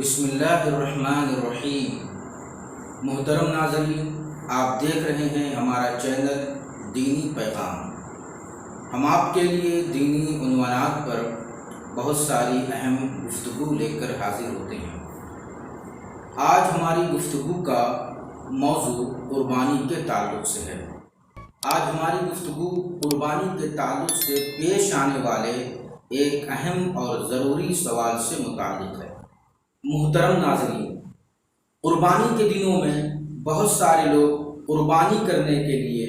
بسم اللہ الرحمن الرحیم۔ محترم ناظرین، آپ دیکھ رہے ہیں ہمارا چینل دینی پیغام۔ ہم آپ کے لیے دینی عنوانات پر بہت ساری اہم گفتگو لے کر حاضر ہوتے ہیں۔ آج ہماری گفتگو کا موضوع قربانی کے تعلق سے ہے۔ آج ہماری گفتگو قربانی کے تعلق سے پیش آنے والے ایک اہم اور ضروری سوال سے متعلق ہے۔ محترم ناظرین، قربانی کے دنوں میں بہت سارے لوگ قربانی کرنے کے لیے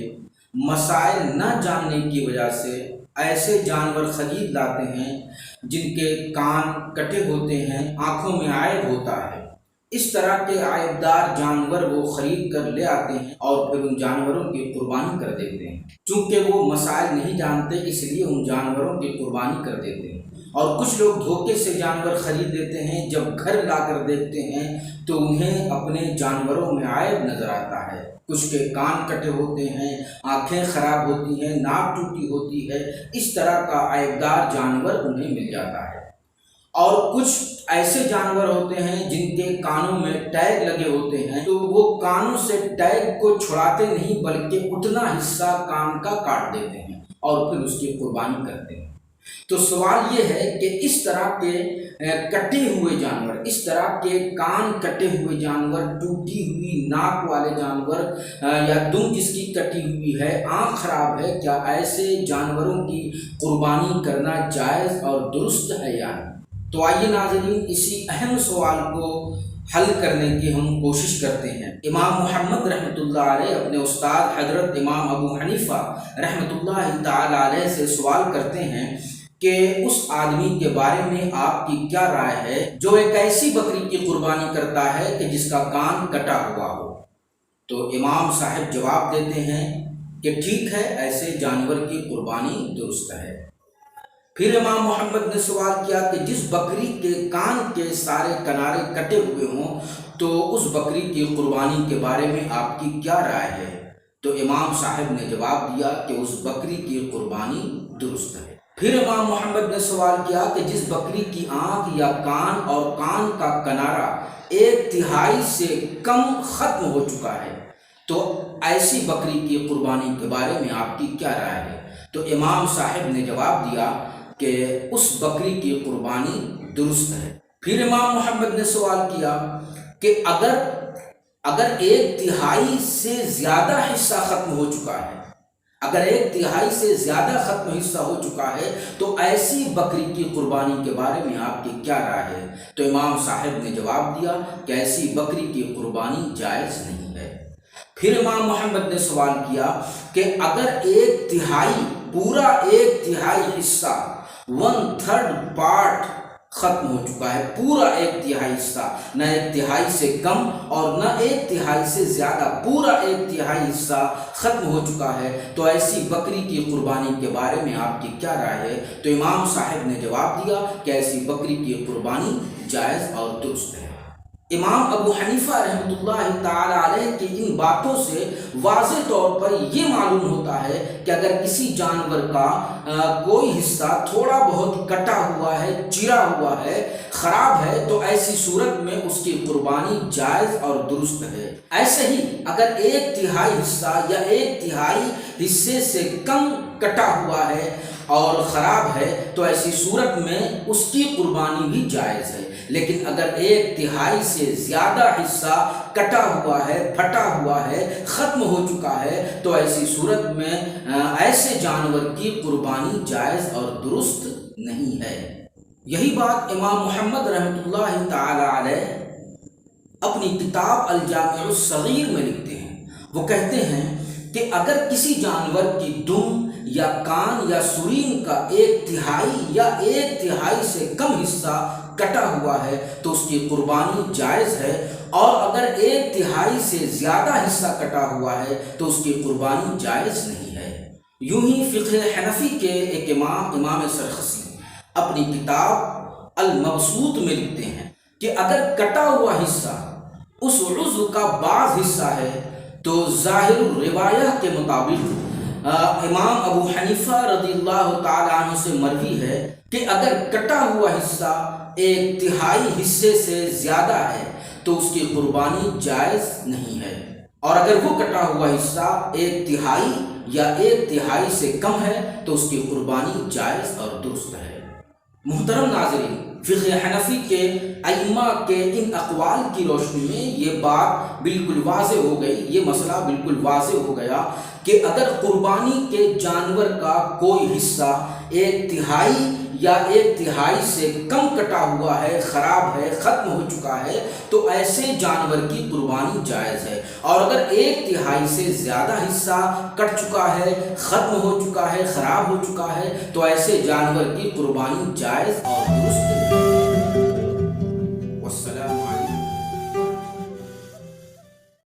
مسائل نہ جاننے کی وجہ سے ایسے جانور خرید لاتے ہیں جن کے کان کٹے ہوتے ہیں، آنکھوں میں عیب ہوتا ہے۔ اس طرح کے عیبدار جانور وہ خرید کر لے آتے ہیں اور پھر ان جانوروں کی قربانی کر دیتے ہیں۔ چونکہ وہ مسائل نہیں جانتے، اس لیے ان جانوروں کی قربانی کر دیتے ہیں۔ اور کچھ لوگ دھوکے سے جانور خرید لیتے ہیں، جب گھر لا کر دیکھتے ہیں تو انہیں اپنے جانوروں میں عیب نظر آتا ہے۔ کچھ کے کان کٹے ہوتے ہیں، آنکھیں خراب ہوتی ہیں، ناک ٹوٹی ہوتی ہے، اس طرح کا عیبدار جانور انہیں مل جاتا ہے۔ اور کچھ ایسے جانور ہوتے ہیں جن کے کانوں میں ٹیگ لگے ہوتے ہیں، تو وہ کانوں سے ٹیگ کو چھڑاتے نہیں بلکہ اتنا حصہ کان کا کاٹ دیتے ہیں اور پھر اس کی قربانی کرتے ہیں۔ تو سوال یہ ہے کہ اس طرح کے کٹے ہوئے جانور، اس طرح کے کان کٹے ہوئے جانور، ٹوٹی ہوئی ناک والے جانور یا دم جس کی کٹی ہوئی ہے، آنکھ خراب ہے، کیا ایسے جانوروں کی قربانی کرنا جائز اور درست ہے یا نہیں؟ تو آئیے ناظرین، اسی اہم سوال کو حل کرنے کی ہم کوشش کرتے ہیں۔ امام محمد رحمۃ اللہ علیہ اپنے استاد حضرت امام ابو حنیفہ رحمۃ اللہ تعالی علیہ سے سوال کرتے ہیں کہ اس آدمی کے بارے میں آپ کی کیا رائے ہے جو ایک ایسی بکری کی قربانی کرتا ہے کہ جس کا کان کٹا ہوا ہو؟ تو امام صاحب جواب دیتے ہیں کہ ٹھیک ہے، ایسے جانور کی قربانی درست ہے۔ پھر امام محمد نے سوال کیا کہ جس بکری کے کان کے سارے کنارے کٹے ہوئے ہوں تو اس بکری کی قربانی کے بارے میں آپ کی کیا رائے ہے؟ تو امام صاحب نے جواب دیا کہ اس بکری کی قربانی درست ہے۔ پھر امام محمد نے سوال کیا کہ جس بکری کی آنکھ یا کان اور کان کا کنارہ 1/3 سے کم ختم ہو چکا ہے تو ایسی بکری کی قربانی کے بارے میں آپ کی کیا رائے ہے؟ تو امام صاحب نے جواب دیا کہ اس بکری کی قربانی درست ہے۔ پھر امام محمد نے سوال کیا کہ اگر 1/3 سے زیادہ حصہ ختم ہو چکا ہے، اگر 1/3 سے زیادہ ختم حصہ ہو چکا ہے تو ایسی بکری کی قربانی کے بارے میں آپ کی کیا رائے ہے؟ تو امام صاحب نے جواب دیا کہ ایسی بکری کی قربانی جائز نہیں ہے۔ پھر امام محمد نے سوال کیا کہ اگر 1/3 پورا 1/3 حصہ 1/3 پارٹ ختم ہو چکا ہے، پورا 1/3 حصہ، نہ 1/3 سے کم اور نہ 1/3 سے زیادہ، پورا 1/3 حصہ ختم ہو چکا ہے تو ایسی بکری کی قربانی کے بارے میں آپ کی کیا رائے ہے؟ تو امام صاحب نے جواب دیا کہ ایسی بکری کی قربانی جائز اور درست ہے۔ امام ابو حنیفہ رحمۃ اللہ تعالی علیہ کی ان باتوں سے واضح طور پر یہ معلوم ہوتا ہے کہ اگر کسی جانور کا کوئی حصہ تھوڑا بہت کٹا ہوا ہے، چرا ہوا ہے، خراب ہے تو ایسی صورت میں اس کی قربانی جائز اور درست ہے۔ ایسے ہی اگر 1/3 حصہ یا 1/3 حصے سے کم کٹا ہوا ہے اور خراب ہے تو ایسی صورت میں اس کی قربانی بھی جائز ہے۔ لیکن اگر 1/3 سے زیادہ حصہ کٹا ہوا ہے، پھٹا ہوا ہے، ختم ہو چکا ہے تو ایسی صورت میں ایسے جانور کی قربانی جائز اور درست نہیں ہے۔ یہی بات امام محمد رحمۃ اللہ تعالی علیہ اپنی کتاب الجامع الصغیر میں لکھتے ہیں۔ وہ کہتے ہیں کہ اگر کسی جانور کی دم یا کان یا سرین کا 1/3 یا 1/3 سے کم حصہ کٹا ہوا ہے تو اس کی قربانی جائز ہے، اور اگر 1/3 سے زیادہ حصہ کٹا ہوا ہے تو اس کی قربانی جائز نہیں ہے۔ یوں ہی فقہ حنفی کے ایک امام سرخسی اپنی کتاب المبسوط میں لکھتے ہیں کہ اگر کٹا ہوا حصہ اس عضو کا بعض حصہ ہے تو ظاہر الروایہ کے مطابق امام ابو حنیفہ رضی اللہ تعالیٰ عنہ سے مروی ہے کہ اگر کٹا ہوا حصہ 1/3 حصے سے زیادہ ہے تو اس کی قربانی جائز نہیں ہے، اور اگر وہ کٹا ہوا حصہ 1/3 یا 1/3 سے کم ہے تو اس کی قربانی جائز اور درست ہے۔ محترم ناظرین، فقہ حنفی کے ائمہ کے ان اقوال کی روشنی میں یہ بات بالکل واضح ہو گئی، یہ مسئلہ بالکل واضح ہو گیا کہ اگر قربانی کے جانور کا کوئی حصہ 1/3 یا 1/3 سے کم کٹا ہوا ہے، خراب ہے، ختم ہو چکا ہے، تو ایسے جانور کی قربانی جائز ہے، اور اگر 1/3 سے زیادہ حصہ کٹ چکا ہے، ختم ہو چکا ہے، خراب ہو چکا ہے، تو ایسے جانور کی قربانی جائز اور درست نہیں ہے۔